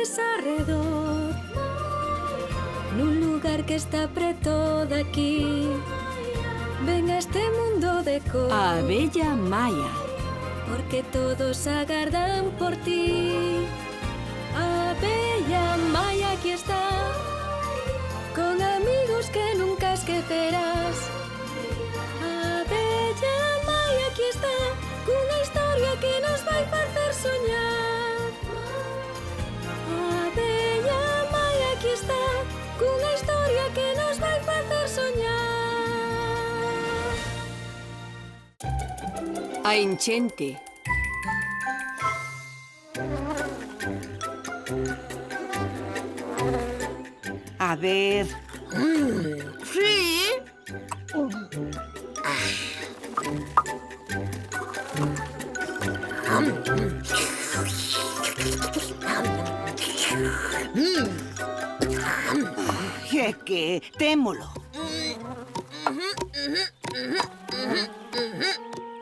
flores arredor, nun lugar que está preto daqui. Ven a este mundo de cor, A abella Maia. porque todos agardan por ti. A abella Maia aquí está, con amigos que nunca esquecerás. A abella Maia aquí está, cunha historia que nos vai facer soñar. A abella Maia aquí está, cunha historia que nos vai facer soñar. A enchente. A ver... Sí? É que témolo.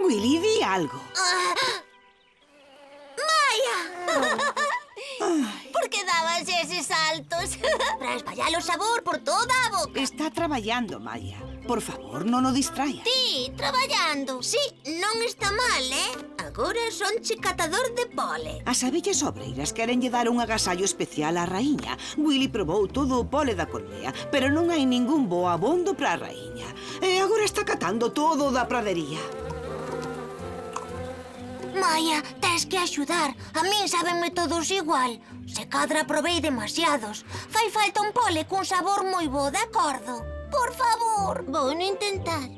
Willy, di algo. Por que dabas eses saltos? Para espallar o sabor por toda a boca. Está traballando, Maia. Por favor, non o distraia. Ti, traballando. Sí, non está mal, Agora son catador de pole. As abellas obreiras querenlle dar un agasallo especial á raíña. Willy probou todo o pole da colmea, pero non hai ningún bo abondo para a raíña. E agora está catando todo da pradería. Maia, tes que axudar. A min sábenme todos igual. Se cadra probei demasiados. Fai falta un pole cun sabor moi bo, de acordo? Por favor. Vou intentar.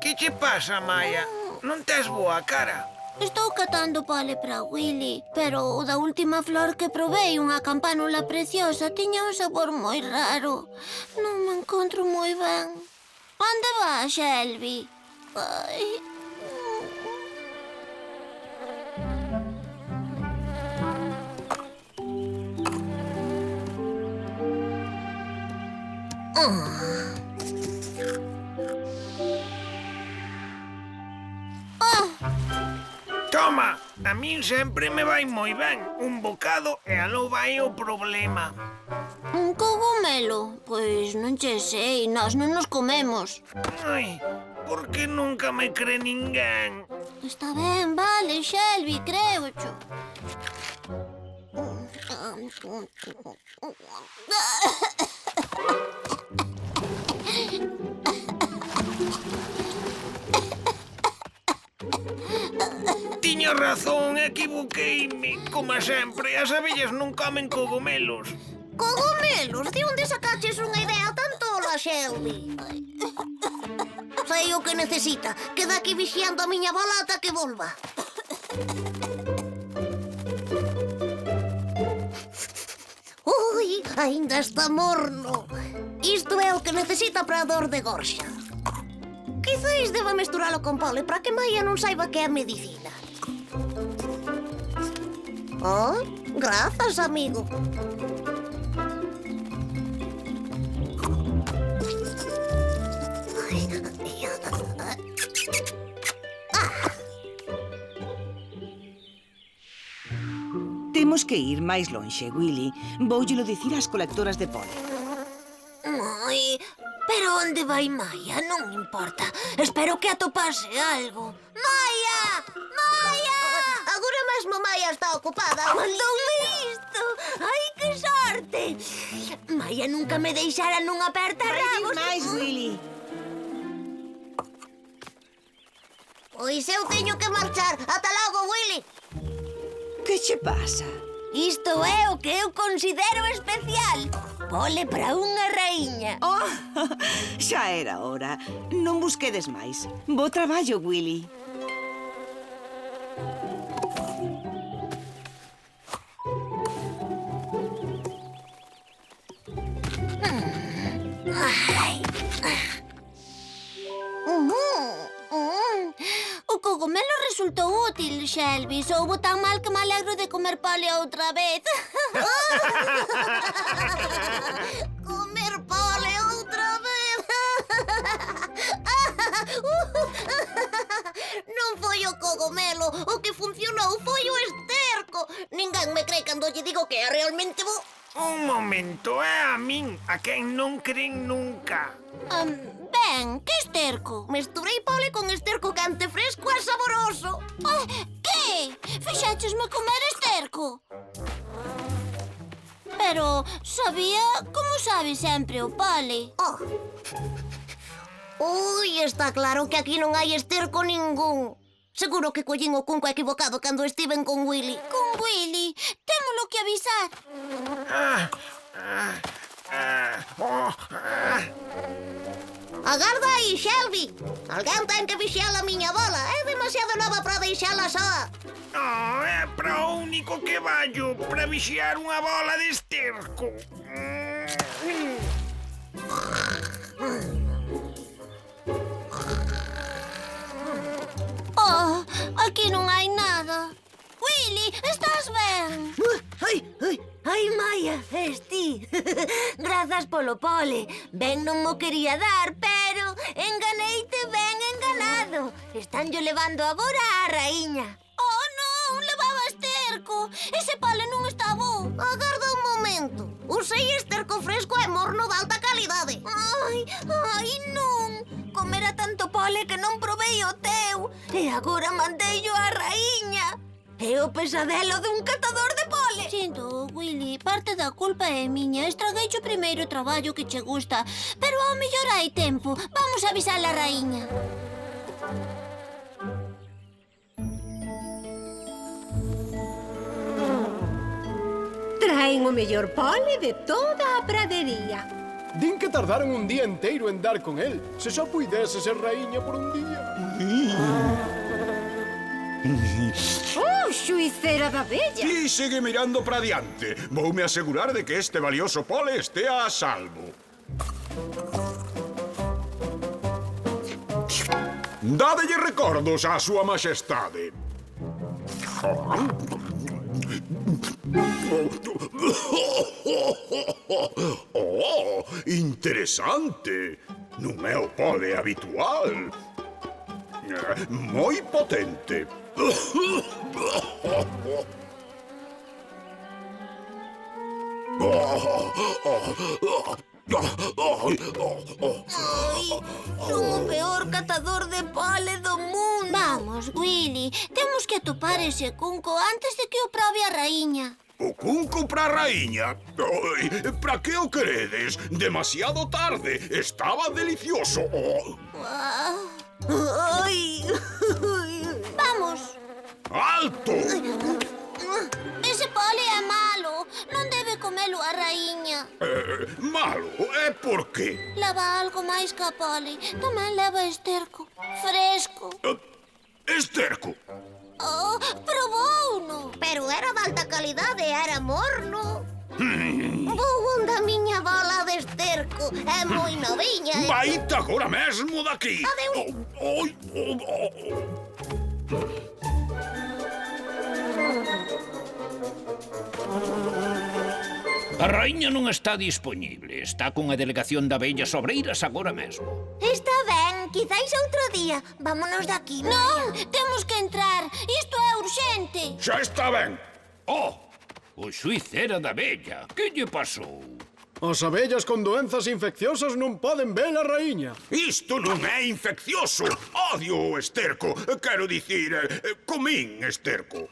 Que che pasa, Maia? Non tes boa cara. Estou catando pole para Willy, pero o da última flor que probei, unha campánula preciosa, tiña un sabor moi raro. Non me encontro moi ben. Onde vas, Shelby? Ai... Toma, a min sempre me vai moi ben. Un bocado e aló vai o problema. Un cogumelo? Pois non che sei, nós non nos comemos. Ai, por que nunca me cree ninguén? Está ben, vale, Shelby, créocho. Tiño razón, equivoqueime. Como sempre, as abellas non comen cogumelos. Cogumelos? De onde sacaches unha idea tan tola, Shelby? Sei o que necesita. Queda aquí vixiando a miña bola ata que volva. Ui, aínda está morno. Isto é o que necesita para a dor de gorxa. Quizais deba mesturalo con pole para que Maia non saiba que é medicina. Oh, grazas, amigo. Temos que ir máis lonxe, Willy. Voullelo dicir ás colectoras de pole. Ai, pero onde vai Maia? Non importa. Espero que atopase algo. Maia! Maia! Agora mesmo Maia está ocupada. Mandoume isto. Ai, que sorte! Maia nunca me deixara nun aperta rabos. máis, Willy. Pois eu teño que marchar. Ata logo, Willy. Que che pasa? Isto é o que eu considero especial. Pole para unha raíña. Oh, xa era hora. Non busquedes máis. Bo traballo, Willy. Ai, Shelby, soubo tan mal que me alegro de comer pole outra vez. Comer pole outra vez. Non foi o cogomelo, o que funcionou foi o esterco. Ninguén me cree cando lle digo que é realmente bo. Un momento, é a min, a quen non creen nunca. Ben, que esterco? Mesturei pole con esterco cante fresco e saboroso. Que? Fixéchesme comer esterco? Pero sabía como sabe sempre o pole. Ui, está claro que aquí non hai esterco ningún. Seguro que collín o cunco equivocado cando estiven con Willy. Con Willy? Témolo que avisar. Agarda aí, Shelby. Alguén ten que vixiar a miña bola. É demasiado nova para deixala só. É para o único que vallo, para vixiar unha bola de esterco. Aquí non hai nada. Willy, estás ben? Ai, Maia, es ti. Grazas polo pole. Ben non mo quería dar, pero enganeite ben enganado. Estanllo levando agora á raíña. Oh, non, levaba esterco. Ese pole non está bo. Agarda un momento. Usei esterco fresco e morno de alta calidade. Ai, non. Comera tanto pole que non provei o teu. E agora mandeillo á raíña. É o pesadelo dun catador de pole. Sinto, Willy, parte da culpa é miña. Estraguei o primeiro traballo que che gusta. Pero ao mellor hai tempo. Vamos avisar a raíña. Traen o mellor pole de toda a pradería. Din que tardaron un día enteiro en dar con el. Se só puidese ser raíña por un día. Oh, xuicera da bella! Ti sigue mirando para diante. Voume asegurar de que este valioso pole estea a salvo. Dádelle recordos á súa majestade. Oh, interesante. Non é o pole habitual. Moi potente. Son o peor catador de pole do mundo. Vamos, Willy, temos que atopar ese cunco antes de que o probe a raíña. O cunco para a raíña? Para que o queredes? Demasiado tarde. Estaba delicioso. Vamos. Alto! Ese pole é malo. Non debe comelo a raíña. Malo? É por qué? Leva algo máis que a pole. Tamén leva esterco. Fresco. Esterco. Probouno. Pero era de alta calidade, era morno. Vou da miña bola de esterco. É moi noviña. Vaite agora mesmo daqui. Adeus. A raíña non está dispoñible. Está cunha delegación de abellas obreiras agora mesmo. Está ben, quizáis outro día. Vámonos daqui. Non, temos que entrar. Isto é urxente. Xa está ben. Oh, o xuicera da abella. Que lle pasou? As abellas con doenzas infecciosas non poden ver a raíña. Isto non é infeccioso. Odio o esterco. Quero dicir, comín esterco.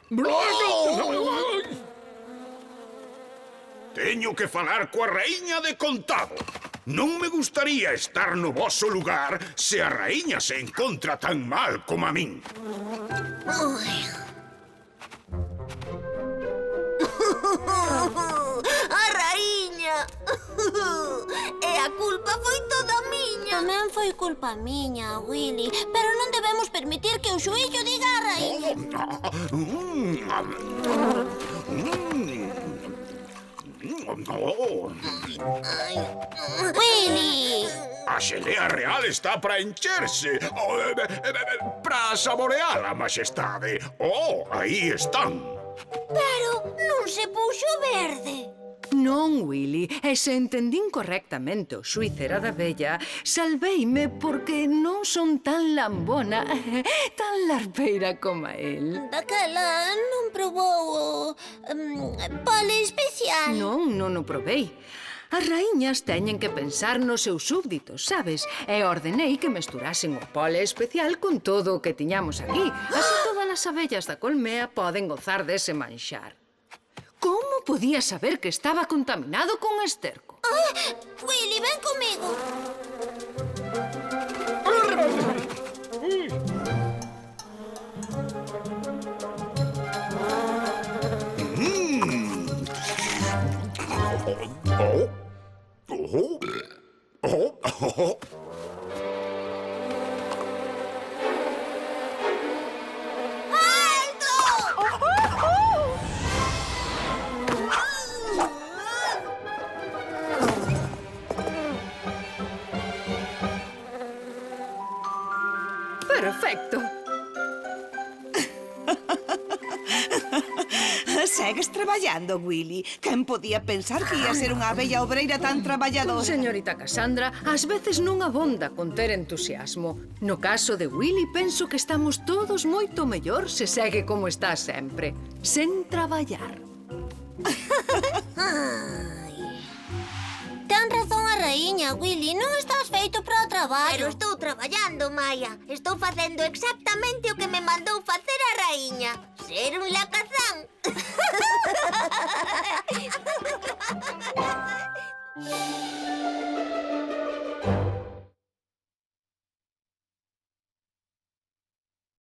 Teño que falar coa raíña de contado. Non me gustaría estar no voso lugar se a raíña se encontra tan mal como a min. A raíña. E a culpa foi toda miña. Tamén foi culpa miña, Willy. Pero non debemos permitir que o xuízo diga a raíña. Willy! A A xelea real está para encherse. Para saborear a majestade. Oh, aí están. Pero non se puxo verde. Non, Willy, e se entendín correctamente o xuiz era da bella, salveime porque non son tan lambona, tan larpeira como el. Daquela non probou o pole especial. Non o provei. As raíñas teñen que pensar nos seus súbditos, sabes? E ordenei que mesturasen o pole especial con todo o que tiñamos aquí. Así todas as abellas da colmea poden gozar dese manxar. Como podía saber que estaba contaminado con esterco? Willy, ven comigo. Perfecto. Segues traballando, Willy. Quen podía pensar que ia ser unha abella obreira tan traballadora? Señorita Cassandra, ás veces non abonda con ter entusiasmo. No caso de Willy, penso que estamos todos moito mellor se segue como está sempre, sen traballar. Ten razón a raíña, Willy. Non estás feito para o traballo. Pero estou traballando, Maya. Estou facendo exactamente o que me mandou facer a raíña. Ser un lacazán.